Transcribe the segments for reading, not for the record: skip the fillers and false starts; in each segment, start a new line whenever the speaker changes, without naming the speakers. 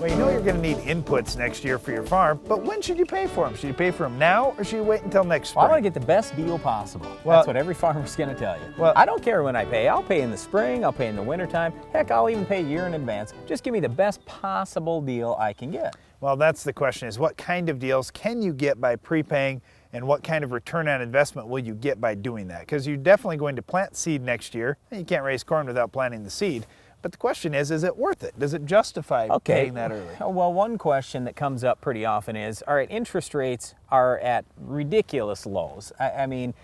Well, you know you're going to need inputs next year for your farm, but when should you pay for them? Should you pay for them now, or should you wait until next spring?
Well, I want to get the best deal possible.
Well,
that's what every farmer's going to tell you.
Well,
I don't care when I pay. I'll pay in the spring, I'll pay in the wintertime. Heck, I'll even pay a year in advance. Just give me the best possible deal I can get.
Well, that's the question, is what kind of deals can you get by prepaying, and what kind of return on investment will you get by doing that? Because you're definitely going to plant seed next year, and you can't raise corn without planting the seed. But the question is it worth it? Does it justify paying that early?
Well, one question that comes up pretty often is, all right, interest rates are at ridiculous lows. I mean,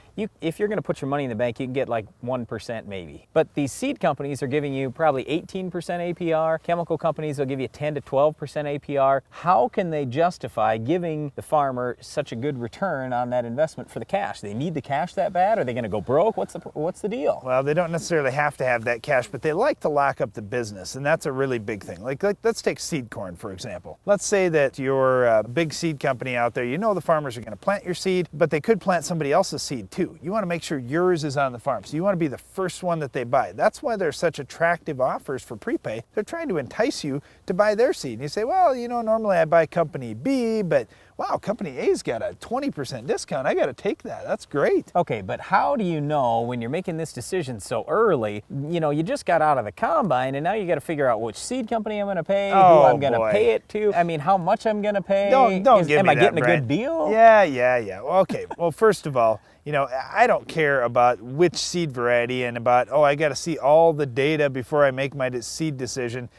if you're going to put your money in the bank, you can get like 1% maybe. But these seed companies are giving you probably 18% APR. Chemical companies will give you 10 to 12% APR. How can they justify giving the farmer such a good return on that investment for the cash? They need the cash that bad? Are they going to go broke? What's the deal?
Well, they don't necessarily have to have that cash, but they like to lock up the business, and that's a really big thing. Like let's take seed corn, for example. Let's say that you're a big seed company out there. You know the farmers are going to plant your seed, but they could plant somebody else's seed too. You want to make sure yours is on the farm, so you want to be the first one that they buy. That's why there's such attractive offers for prepay. They're trying to entice you to buy their seed. And you say, well, you know, normally I buy company B, but wow, company A's got a 20% discount. I got to take that. That's great.
Okay, but how do you know when you're making this decision so early? You know, you just got out of the combine and now you got to figure out which seed company I'm going to pay, who I'm going to pay it to. I mean, how much I'm going to pay.
Don't give me that,
am I getting
Brian.
a good deal?
Yeah. Okay, well, first of all, you know, I don't care about which seed variety and about, oh, I got to see all the data before I make my seed decision.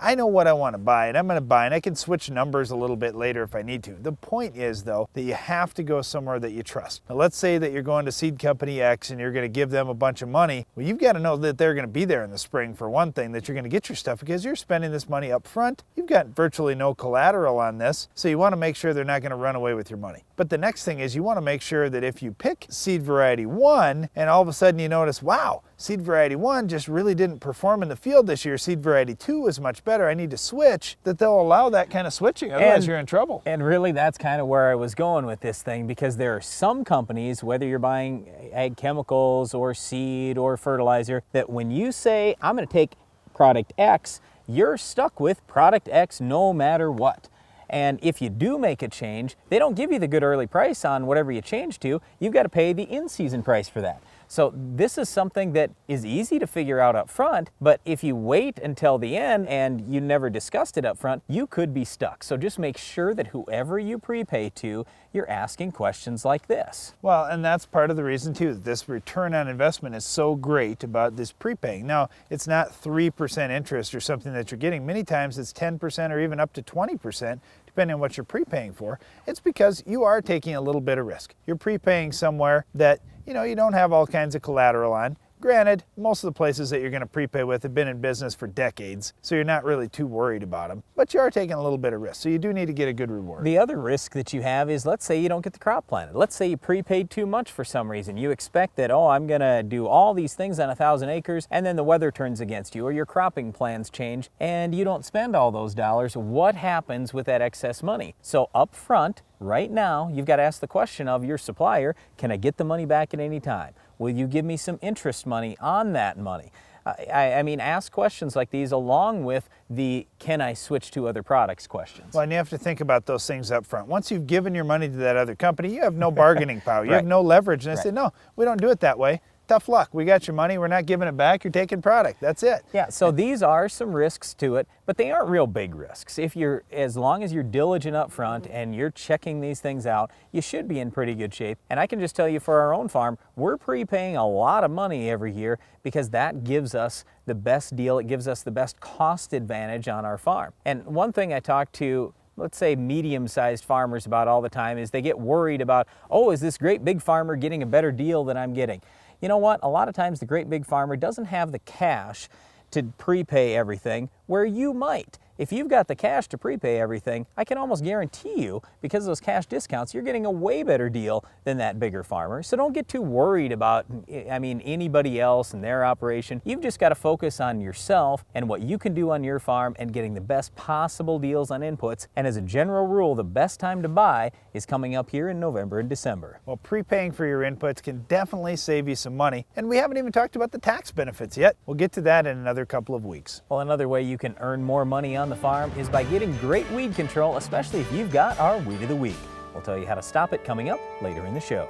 I know what I want to buy, and I'm going to buy, and I can switch numbers a little bit later if I need to. The point is, though, that you have to go somewhere that you trust. Now, let's say that you're going to seed company X and you're going to give them a bunch of money. Well, you've got to know that they're going to be there in the spring, for one thing, that you're going to get your stuff, because you're spending this money up front. You've got virtually no collateral on this, so you want to make sure they're not going to run away with your money. But the next thing is you want to make sure that if you pick seed variety 1 and all of a sudden you notice, wow, seed variety 1 just really didn't perform in the field this year, seed variety 2 is much better, I need to switch, that they'll allow that kind of switching, otherwise you're in trouble.
And really that's kind of where I was going with this thing, because there are some companies, whether you're buying ag chemicals or seed or fertilizer, that when you say, I'm going to take product X, you're stuck with product X no matter what. And if you do make a change, they don't give you the good early price on whatever you change to. You've got to pay the in-season price for that. So this is something that is easy to figure out up front, but if you wait until the end and you never discussed it up front, you could be stuck. So just make sure that whoever you prepay to, you're asking questions like this.
Well, and that's part of the reason too, that this return on investment is so great about this prepaying. Now, it's not 3% interest or something that you're getting. Many times it's 10% or even up to 20%, depending on what you're prepaying for. It's because you are taking a little bit of risk. You're prepaying somewhere that you don't have all kinds of collateral on. Granted, most of the places that you're going to prepay with have been in business for decades, so you're not really too worried about them. But you are taking a little bit of risk, so you do need to get a good reward.
The other risk that you have is, let's say you don't get the crop planted. Let's say you prepaid too much for some reason. You expect that, oh, I'm going to do all these things on 1,000 acres, and then the weather turns against you, or your cropping plans change, and you don't spend all those dollars. What happens with that excess money? So up front, right now, you've got to ask the question of your supplier, can I get the money back at any time? Will you give me some interest money on that money? I mean, ask questions like these along with the can I switch to other products questions.
Well, and you have to think about those things up front. Once you've given your money to that other company, you have no bargaining power. You have no leverage. And I say, no, we don't do it that way. Tough luck. We got your money. We're not giving it back. You're taking product. That's it.
Yeah, so these are some risks to it, but they aren't real big risks. As long as you're diligent up front and you're checking these things out, you should be in pretty good shape. And I can just tell you, for our own farm, we're prepaying a lot of money every year because that gives us the best deal. It gives us the best cost advantage on our farm. And one thing I talk to, let's say, medium-sized farmers about all the time is they get worried about, oh, is this great big farmer getting a better deal than I'm getting? You know what? A lot of times the great big farmer doesn't have the cash to prepay everything, where you might. If you've got the cash to prepay everything, I can almost guarantee you, because of those cash discounts, you're getting a way better deal than that bigger farmer. So don't get too worried about, anybody else and their operation. You've just got to focus on yourself and what you can do on your farm and getting the best possible deals on inputs. And as a general rule, the best time to buy is coming up here in November and December.
Well, prepaying for your inputs can definitely save you some money. And we haven't even talked about the tax benefits yet. We'll get to that in another couple of weeks.
Well, another way you can earn more money on the farm is by getting great weed control, especially if you've got our Weed of the Week. We'll tell you how to stop it coming up later in the show.